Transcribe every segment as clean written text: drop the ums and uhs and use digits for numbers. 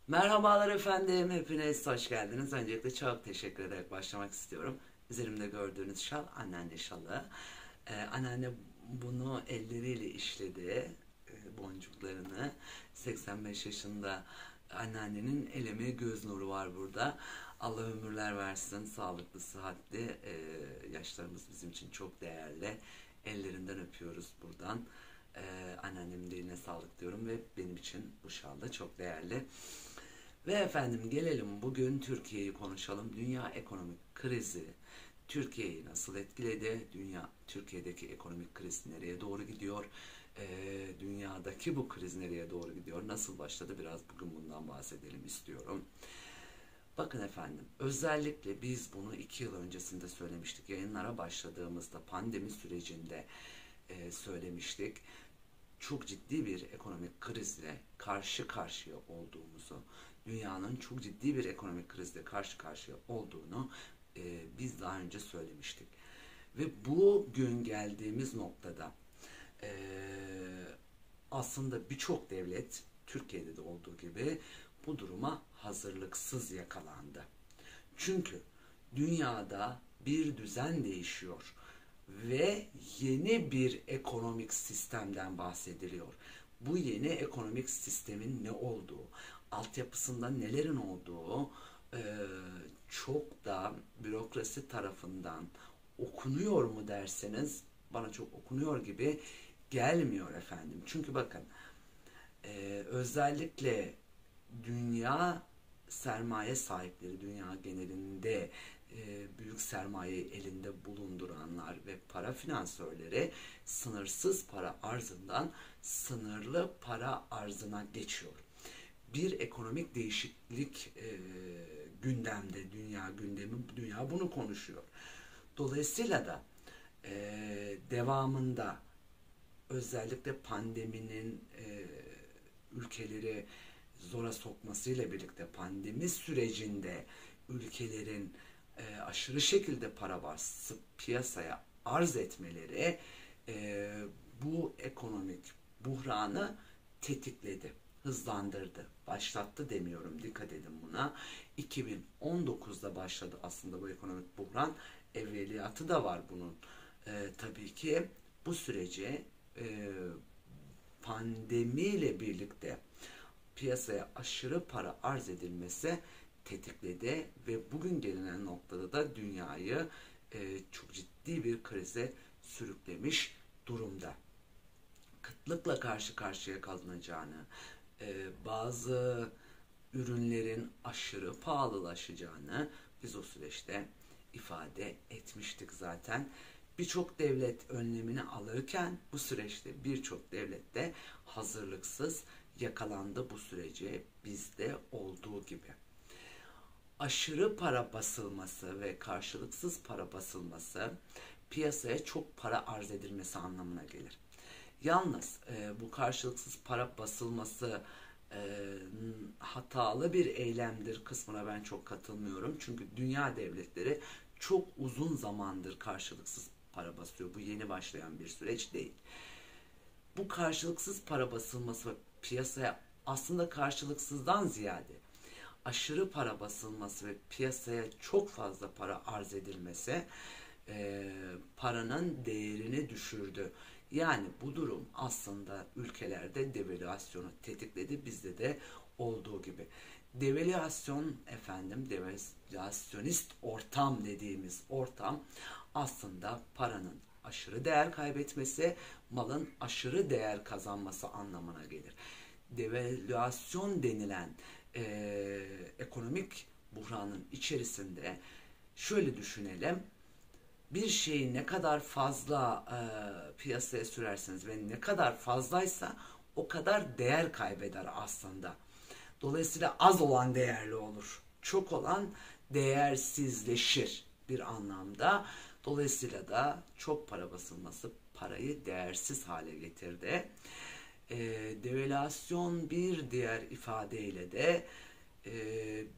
Merhabalar efendim, hepiniz hoş geldiniz. Öncelikle çok teşekkür ederek başlamak istiyorum. Üzerimde gördüğünüz şal anneanne şalı. Anneanne bunu elleriyle işledi, boncuklarını. 85 yaşında anneannenin el emeği göz nuru var burada. Allah ömürler versin, sağlıklı, sıhhatli. Yaşlarımız bizim için çok değerli. Ellerinden öpüyoruz buradan. Anneannemin de eline sağlık diyorum ve benim için bu şal da çok değerli. Ve efendim gelelim bugün Türkiye'yi konuşalım. Dünya ekonomik krizi Türkiye'yi nasıl etkiledi? Türkiye'deki ekonomik kriz nereye doğru gidiyor? Dünyadaki bu kriz nereye doğru gidiyor? Nasıl başladı? Biraz bugün bundan bahsedelim istiyorum. Bakın efendim, özellikle biz bunu 2 yıl öncesinde söylemiştik. Yayınlara başladığımızda pandemi sürecinde söylemiştik. Çok ciddi bir ekonomik krizle karşı karşıya olduğumuzu, dünyanın çok ciddi bir ekonomik krizle karşı karşıya olduğunu biz daha önce söylemiştik. Ve bugün geldiğimiz noktada e, aslında birçok devlet, Türkiye'de de olduğu gibi bu duruma hazırlıksız yakalandı. Çünkü dünyada bir düzen değişiyor ve yeni bir ekonomik sistemden bahsediliyor. Bu yeni ekonomik sistemin ne olduğu, altyapısında nelerin olduğu çok da bürokrasi tarafından okunuyor mu derseniz bana çok okunuyor gibi gelmiyor efendim. Çünkü bakın özellikle dünya sermaye sahipleri, dünya genelinde büyük sermayeyi elinde bulunduranlar ve para finansörleri sınırsız para arzından sınırlı para arzına geçiyor. Bir ekonomik değişiklik gündemde, dünya gündemi, dünya bunu konuşuyor. Dolayısıyla da devamında özellikle pandeminin ülkeleri zora sokmasıyla birlikte pandemi sürecinde ülkelerin aşırı şekilde para basıp piyasaya arz etmeleri bu ekonomik buhranı tetikledi, hızlandırdı, başlattı demiyorum, dikkat edin buna. 2019'da başladı aslında bu ekonomik buhran, evveliyatı da var bunun. Tabii ki bu süreci pandemiyle birlikte piyasaya aşırı para arz edilmesi tetikledi ve bugün gelinen noktada da dünyayı çok ciddi bir krize sürüklemiş durumda. Kıtlıkla karşı karşıya kalınacağını, bazı ürünlerin aşırı pahalılaşacağını biz o süreçte ifade etmiştik zaten. Birçok devlet önlemini alırken bu süreçte birçok devlet de hazırlıksız yakalandı bu sürece, bizde olduğu gibi. Aşırı para basılması ve karşılıksız para basılması piyasaya çok para arz edilmesi anlamına gelir. Yalnız bu karşılıksız para basılması hatalı bir eylemdir kısmına ben çok katılmıyorum. Çünkü dünya devletleri çok uzun zamandır karşılıksız para basıyor. Bu yeni başlayan bir süreç değil. Bu karşılıksız para basılması ve piyasaya aslında karşılıksızdan ziyade aşırı para basılması ve piyasaya çok fazla para arz edilmesi paranın değerini düşürdü. Yani bu durum aslında ülkelerde devalüasyonu tetikledi. Bizde de olduğu gibi. Devalüasyon efendim, devalüasyonist ortam dediğimiz ortam aslında paranın aşırı değer kaybetmesi, malın aşırı değer kazanması anlamına gelir. Devalüasyon denilen ekonomik buhranın içerisinde şöyle düşünelim. Bir şeyi ne kadar fazla piyasaya sürerseniz ve ne kadar fazlaysa o kadar değer kaybeder aslında. Dolayısıyla az olan değerli olur. Çok olan değersizleşir bir anlamda. Dolayısıyla da çok para basılması parayı değersiz hale getirdi. Devalüasyon bir diğer ifadeyle de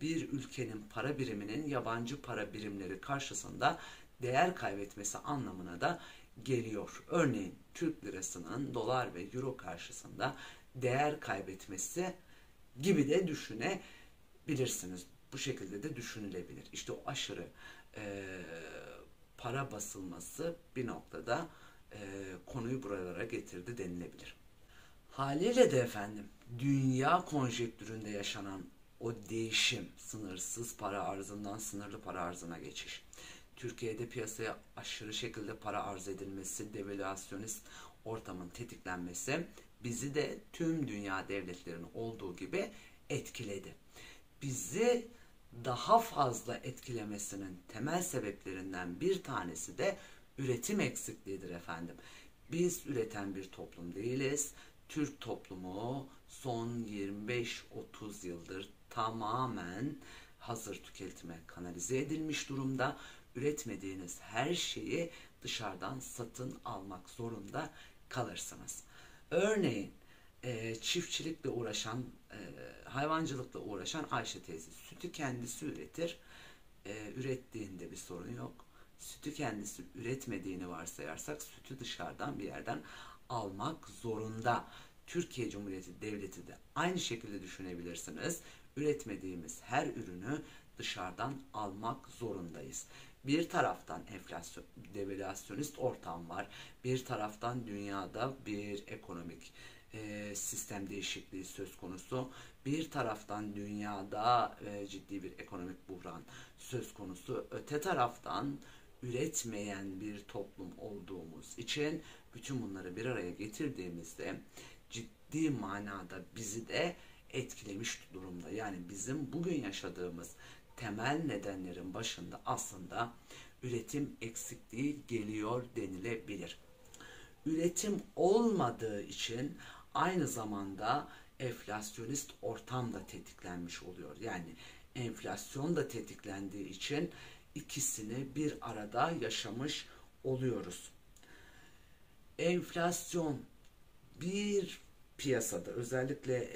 bir ülkenin para biriminin yabancı para birimleri karşısında değer kaybetmesi anlamına da geliyor. Örneğin Türk lirasının dolar ve euro karşısında değer kaybetmesi gibi de düşünebilirsiniz. Bu şekilde de düşünülebilir. İşte o aşırı e, para basılması bir noktada konuyu buralara getirdi denilebilir. Haliyle de efendim dünya konjektüründe yaşanan o değişim, sınırsız para arzından sınırlı para arzına geçiş, Türkiye'de piyasaya aşırı şekilde para arz edilmesi, devalüasyonist ortamın tetiklenmesi bizi de tüm dünya devletlerinin olduğu gibi etkiledi. Bizi daha fazla etkilemesinin temel sebeplerinden bir tanesi de üretim eksikliğidir efendim. Biz üreten bir toplum değiliz. Türk toplumu son 25-30 yıldır tamamen hazır tüketime kanalize edilmiş durumda. Üretmediğiniz her şeyi dışarıdan satın almak zorunda kalırsınız. Örneğin çiftçilikle uğraşan, hayvancılıkla uğraşan Ayşe teyze sütü kendisi üretir. Ürettiğinde bir sorun yok. Sütü kendisi üretmediğini varsayarsak sütü dışarıdan bir yerden almak zorunda. Türkiye Cumhuriyeti Devleti de aynı şekilde düşünebilirsiniz. Üretmediğimiz her ürünü dışarıdan almak zorundayız. Bir taraftan enflasyon, devalüasyonist ortam var. Bir taraftan dünyada bir ekonomik sistem değişikliği söz konusu. Bir taraftan dünyada ciddi bir ekonomik buhran söz konusu. Öte taraftan üretmeyen bir toplum olduğumuz için bütün bunları bir araya getirdiğimizde ciddi manada bizi de etkilemiş durumda. Yani bizim bugün yaşadığımız temel nedenlerin başında aslında üretim eksikliği geliyor denilebilir. Üretim olmadığı için aynı zamanda enflasyonist ortam da tetiklenmiş oluyor. Yani enflasyon da tetiklendiği için ikisini bir arada yaşamış oluyoruz. Enflasyon bir piyasada özellikle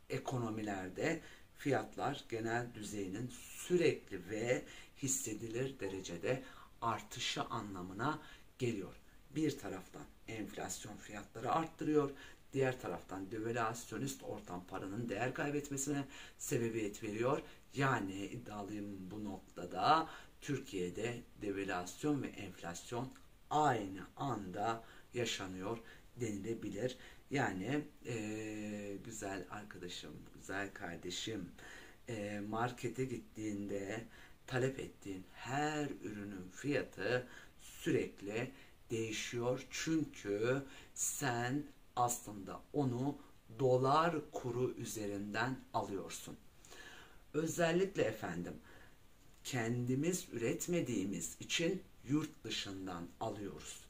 ekonomilerde fiyatlar genel düzeyinin sürekli ve hissedilir derecede artışı anlamına geliyor. Bir taraftan enflasyon fiyatları arttırıyor, diğer taraftan devalüasyonist ortam paranın değer kaybetmesine sebebiyet veriyor. Yani iddialıyım bu noktada Türkiye'de devalüasyon ve enflasyon aynı anda yaşanıyor denilebilir. Yani güzel arkadaşım, güzel kardeşim, markete gittiğinde talep ettiğin her ürünün fiyatı sürekli değişiyor. Çünkü sen aslında onu dolar kuru üzerinden alıyorsun. Özellikle efendim kendimiz üretmediğimiz için yurt dışından alıyoruz.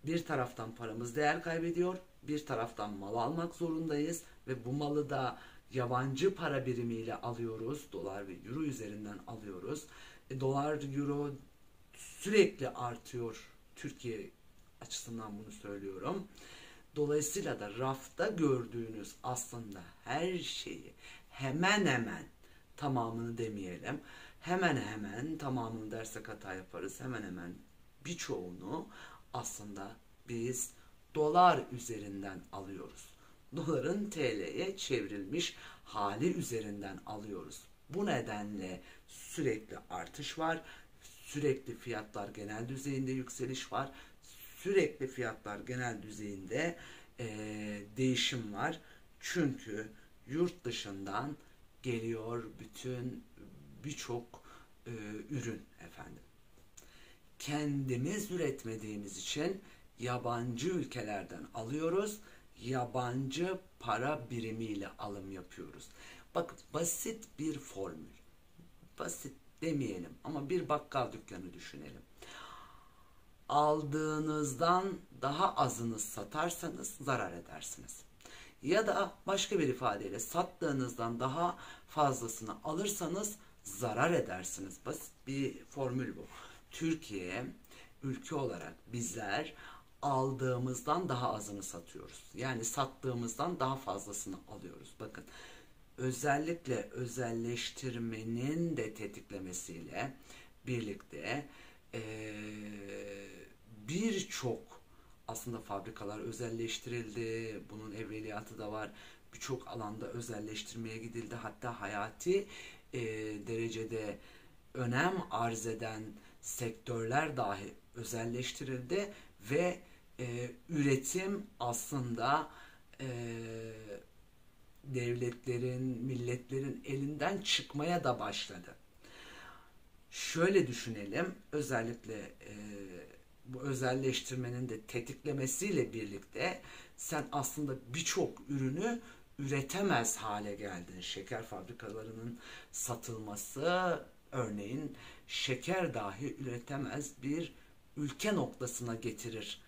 Bir taraftan paramız değer kaybediyor, bir taraftan mal almak zorundayız ve bu malı da yabancı para birimiyle alıyoruz. Dolar ve euro üzerinden alıyoruz. Dolar, euro sürekli artıyor. Türkiye açısından bunu söylüyorum. Dolayısıyla da rafta gördüğünüz aslında her şeyi hemen hemen tamamını demeyelim. Hemen hemen tamamını dersek hata yaparız. Hemen hemen birçoğunu aslında biz dolar üzerinden alıyoruz. Doların TL'ye çevrilmiş hali üzerinden alıyoruz. Bu nedenle sürekli artış var. Sürekli fiyatlar genel düzeyinde yükseliş var. Sürekli fiyatlar genel düzeyinde değişim var. Çünkü yurt dışından geliyor birçok ürün efendim. Kendimiz üretmediğimiz için yabancı ülkelerden alıyoruz. Yabancı para birimiyle alım yapıyoruz. Bakın basit bir formül. Basit demeyelim ama bir bakkal dükkanı düşünelim. Aldığınızdan daha azını satarsanız zarar edersiniz. Ya da başka bir ifadeyle sattığınızdan daha fazlasını alırsanız zarar edersiniz. Basit bir formül bu. Türkiye ülke olarak bizler aldığımızdan daha azını satıyoruz. Yani sattığımızdan daha fazlasını alıyoruz. Bakın özellikle özelleştirmenin de tetiklemesiyle birlikte birçok aslında fabrikalar özelleştirildi. Bunun evveliyatı da var. birçok alanda özelleştirmeye gidildi. Hatta hayati derecede önem arz eden sektörler dahi özelleştirildi ve üretim aslında e, devletlerin, milletlerin elinden çıkmaya da başladı. Şöyle düşünelim, özellikle bu özelleştirmenin de tetiklemesiyle birlikte sen aslında birçok ürünü üretemez hale geldin. Şeker fabrikalarının satılması, örneğin şeker dahi üretemez bir ülke noktasına getirir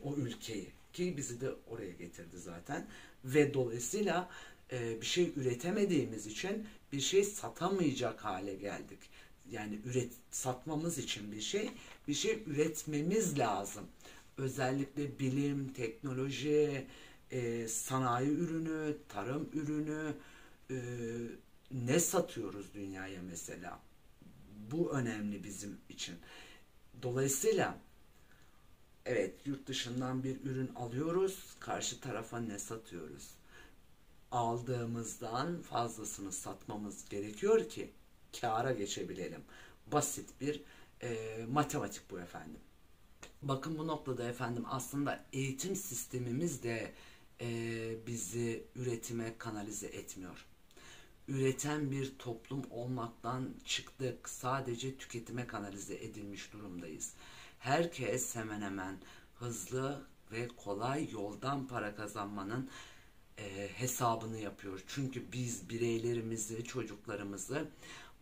o ülkeyi, ki bizi de oraya getirdi zaten. Ve dolayısıyla bir şey üretemediğimiz için bir şey satamayacak hale geldik. Yani satmamız için bir şey üretmemiz lazım. Özellikle bilim, teknoloji, sanayi ürünü, tarım ürünü, e, ne satıyoruz dünyaya mesela? Bu önemli bizim için. Dolayısıyla evet, yurt dışından bir ürün alıyoruz, karşı tarafa ne satıyoruz? Aldığımızdan fazlasını satmamız gerekiyor ki kâra geçebilelim. Basit bir matematik bu efendim. Bakın, bu noktada efendim aslında eğitim sistemimiz de bizi üretime kanalize etmiyor. Üreten bir toplum olmaktan çıktık. Sadece tüketime kanalize edilmiş durumdayız. Herkes hemen hemen hızlı ve kolay yoldan para kazanmanın hesabını yapıyor. Çünkü biz bireylerimizi, çocuklarımızı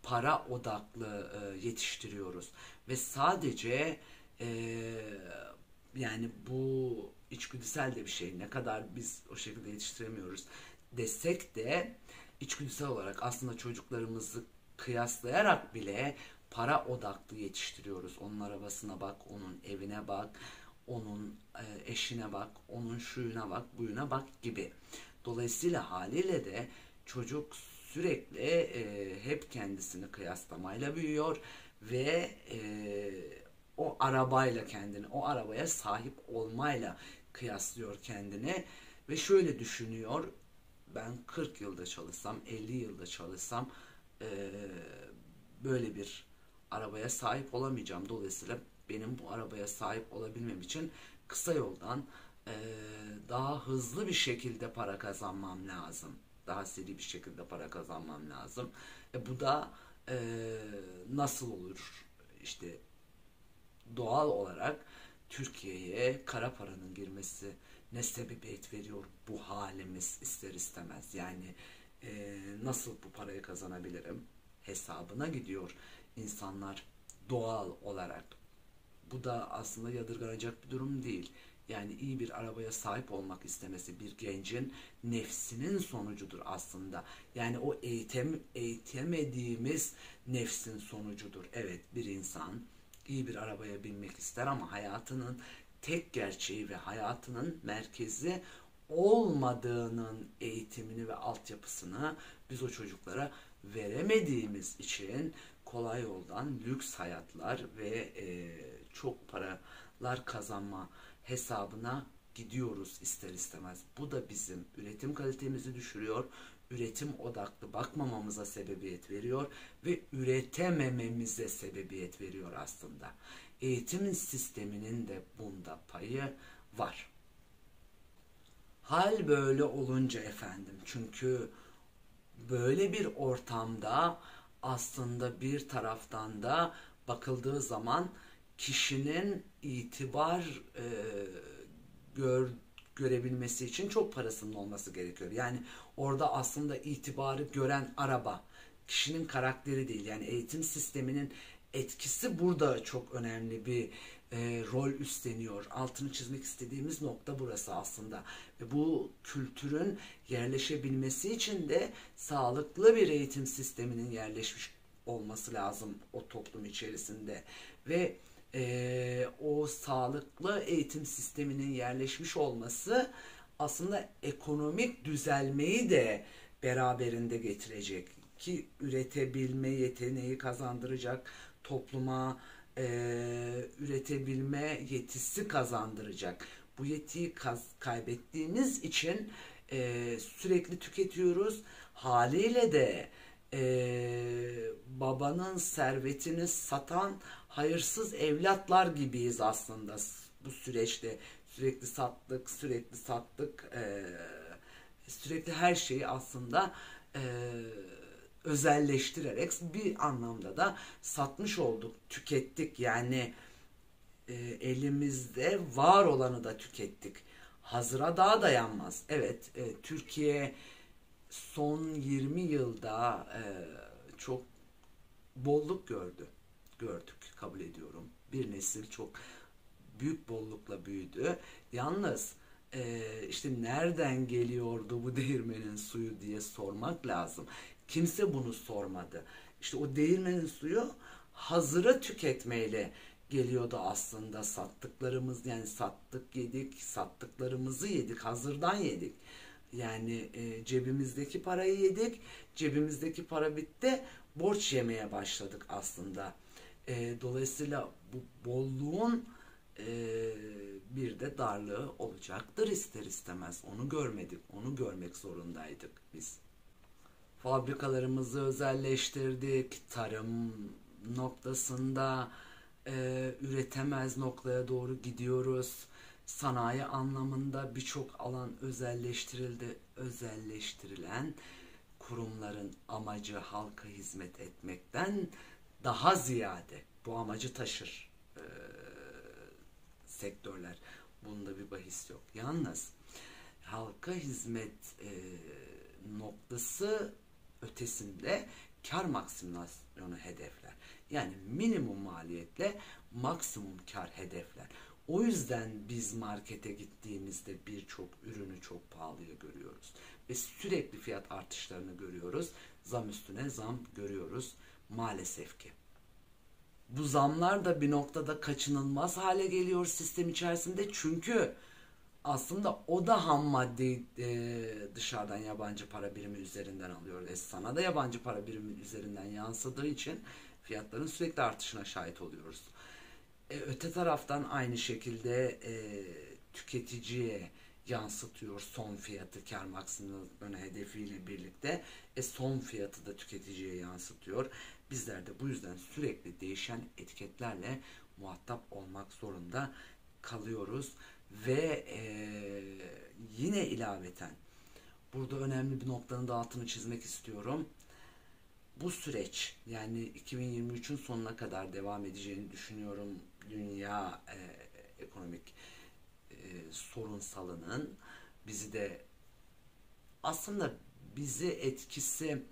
para odaklı yetiştiriyoruz. Ve sadece e, yani bu içgüdüsel de bir şey. Ne kadar biz o şekilde yetiştiremiyoruz desek de içgüdüsel olarak aslında çocuklarımızı kıyaslayarak bile para odaklı yetiştiriyoruz. Onun arabasına bak, onun evine bak, onun eşine bak, onun şuyuna bak, buyuna bak gibi. Dolayısıyla haliyle de çocuk sürekli hep kendisini kıyaslamayla büyüyor ve o arabayla kendini, o arabaya sahip olmayla kıyaslıyor kendini ve şöyle düşünüyor: ben 40 yılda çalışsam, 50 yılda çalışsam böyle bir arabaya sahip olamayacağım. Dolayısıyla benim bu arabaya sahip olabilmem için kısa yoldan daha hızlı bir şekilde para kazanmam lazım. Daha seri bir şekilde para kazanmam lazım. Bu da nasıl olur? İşte doğal olarak Türkiye'ye kara paranın girmesi ne sebebiyet veriyor bu halimiz ister istemez. Yani nasıl bu parayı kazanabilirim hesabına gidiyor insanlar doğal olarak. Bu da aslında yadırganacak bir durum değil. Yani iyi bir arabaya sahip olmak istemesi bir gencin nefsinin sonucudur aslında. Yani o eğitemediğimiz nefsin sonucudur. Evet, bir insan iyi bir arabaya binmek ister ama hayatının tek gerçeği ve hayatının merkezi olmadığının eğitimini ve altyapısını biz o çocuklara veremediğimiz için kolay yoldan lüks hayatlar ve çok paralar kazanma hesabına gidiyoruz ister istemez. Bu da bizim üretim kalitemizi düşürüyor, üretim odaklı bakmamamıza sebebiyet veriyor ve üretemememize sebebiyet veriyor aslında. Eğitim sisteminin de bunda payı var. Hal böyle olunca efendim, çünkü böyle bir ortamda aslında bir taraftan da bakıldığı zaman kişinin itibar görebilmesi için çok parasının olması gerekiyor. Yani orada aslında itibarı gören araba, kişinin karakteri değil. Yani eğitim sisteminin etkisi burada çok önemli bir rol üstleniyor. Altını çizmek istediğimiz nokta burası aslında. Ve bu kültürün yerleşebilmesi için de sağlıklı bir eğitim sisteminin yerleşmiş olması lazım o toplum içerisinde. Ve o sağlıklı eğitim sisteminin yerleşmiş olması aslında ekonomik düzelmeyi de beraberinde getirecek, ki üretebilme yeteneği kazandıracak topluma, üretebilme yetisi kazandıracak. Bu yetiyi kaybettiğimiz için Sürekli tüketiyoruz. Haliyle de babanın servetini satan hayırsız evlatlar gibiyiz aslında bu süreçte. Sürekli sattık, sürekli sattık, sürekli her şeyi aslında özelleştirerek bir anlamda da satmış olduk, tükettik. Yani elimizde var olanı da tükettik. Hazıra daha dayanmaz. Evet, Türkiye son 20 yılda çok bolluk gördük, kabul ediyorum. Bir nesil çok büyük bollukla büyüdü. Yalnız işte nereden geliyordu bu değirmenin suyu diye sormak lazım. Kimse bunu sormadı. İşte o değirmenin suyu hazıra tüketmeyle geliyordu aslında. Sattıklarımız, yani sattık yedik, sattıklarımızı yedik, hazırdan yedik. Yani cebimizdeki parayı yedik, cebimizdeki para bitti, borç yemeye başladık aslında. Dolayısıyla bu bolluğun e, bir de darlığı olacaktır ister istemez. Onu görmedik, onu görmek zorundaydık biz. Fabrikalarımızı özelleştirdik, tarım noktasında üretemez noktaya doğru gidiyoruz. Sanayi anlamında birçok alan özelleştirildi. Özelleştirilen kurumların amacı halka hizmet etmekten daha ziyade bu amacı taşır sektörler. Bunda bir bahis yok. Yalnız halka hizmet noktası ötesinde kar maksimizasyonu hedefler. Yani minimum maliyetle maksimum kar hedefler. O yüzden biz markete gittiğimizde birçok ürünü çok pahalıya görüyoruz. Ve sürekli fiyat artışlarını görüyoruz. Zam üstüne zam görüyoruz maalesef ki. Bu zamlar da bir noktada kaçınılmaz hale geliyor sistem içerisinde. Çünkü aslında o da ham maddeyi dışarıdan yabancı para birimi üzerinden alıyor. Sana da yabancı para birimi üzerinden yansıdığı için fiyatların sürekli artışına şahit oluyoruz. Öte taraftan aynı şekilde tüketiciye yansıtıyor son fiyatı, kar maksimizasyonu hedefiyle birlikte. Son fiyatı da tüketiciye yansıtıyor. Bizler de bu yüzden sürekli değişen etiketlerle muhatap olmak zorunda kalıyoruz. Ve yine ilaveten burada önemli bir noktanın da altını çizmek istiyorum. Bu süreç, yani 2023'ün sonuna kadar devam edeceğini düşünüyorum. Dünya ekonomik sorunsalının bizi de aslında bizi etkisi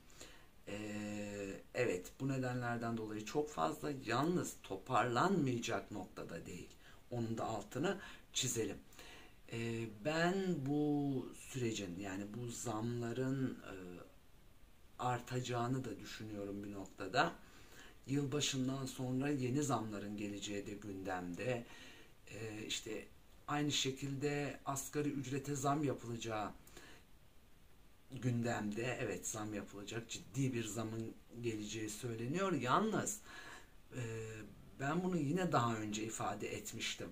evet, bu nedenlerden dolayı çok fazla, yalnız toparlanmayacak noktada değil. Onun da altını çizelim. Ben bu sürecin, yani bu zamların artacağını da düşünüyorum bir noktada. Yılbaşından sonra yeni zamların geleceği de gündemde. İşte aynı şekilde asgari ücrete zam yapılacağı gündemde. Evet, zam yapılacak, ciddi bir zamın geleceği söyleniyor. Yalnız e, ben bunu yine daha önce ifade etmiştim.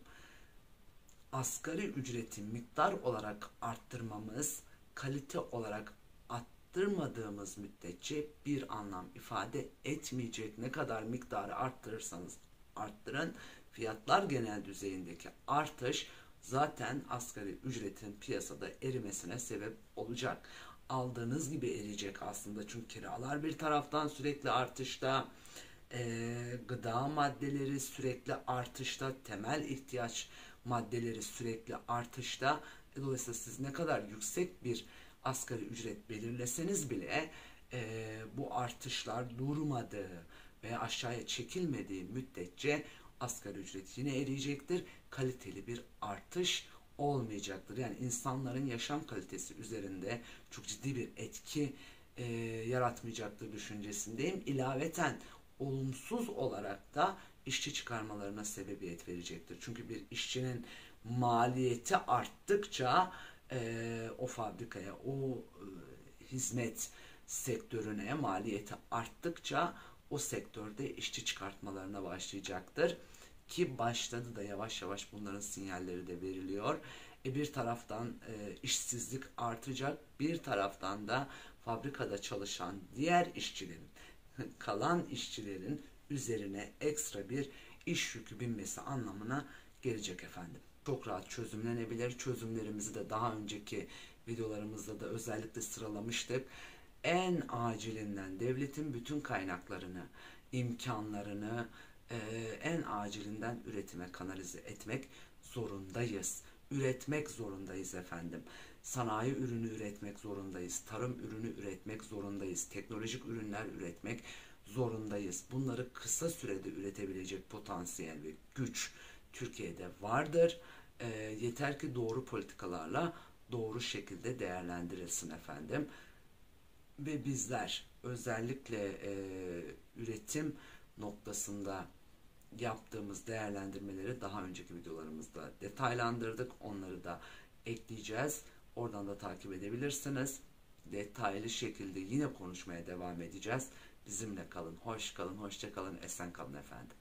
Asgari ücreti miktar olarak arttırmamız, kalite olarak arttırmadığımız müddetçe bir anlam ifade etmeyecek. Ne kadar miktarı arttırırsanız arttırın, fiyatlar genel düzeyindeki artış zaten asgari ücretin piyasada erimesine sebep olacak. Aldığınız gibi eriyecek aslında, çünkü kiralar bir taraftan sürekli artışta, gıda maddeleri sürekli artışta, temel ihtiyaç maddeleri sürekli artışta. Dolayısıyla siz ne kadar yüksek bir asgari ücret belirleseniz bile bu artışlar durmadığı veya aşağıya çekilmediği müddetçe asgari ücret yine eriyecektir. Kaliteli bir artış olmayacaktır. Yani insanların yaşam kalitesi üzerinde çok ciddi bir etki yaratmayacaktır düşüncesindeyim. İlaveten olumsuz olarak da işçi çıkarmalarına sebebiyet verecektir. Çünkü bir işçinin maliyeti arttıkça o fabrikaya, o hizmet sektörüne maliyeti arttıkça o sektörde işçi çıkartmalarına başlayacaktır. Ki başladı da, yavaş yavaş bunların sinyalleri de veriliyor. Bir taraftan işsizlik artacak, bir taraftan da fabrikada çalışan diğer işçilerin, kalan işçilerin üzerine ekstra bir iş yükü binmesi anlamına gelecek efendim. Çok rahat çözümlenebilir. Çözümlerimizi de daha önceki videolarımızda da özellikle sıralamıştık. En acilinden devletin bütün kaynaklarını, imkanlarını en acilinden üretime kanalize etmek zorundayız. Üretmek zorundayız efendim. Sanayi ürünü üretmek zorundayız. Tarım ürünü üretmek zorundayız. Teknolojik ürünler üretmek zorundayız. Bunları kısa sürede üretebilecek potansiyel ve güç Türkiye'de vardır. Yeter ki doğru politikalarla doğru şekilde değerlendirilsin efendim. Ve bizler özellikle üretim noktasında yaptığımız değerlendirmeleri daha önceki videolarımızda detaylandırdık. Onları da ekleyeceğiz. Oradan da takip edebilirsiniz. Detaylı şekilde yine konuşmaya devam edeceğiz. Bizimle kalın, hoş kalın, hoşça kalın, esen kalın efendim.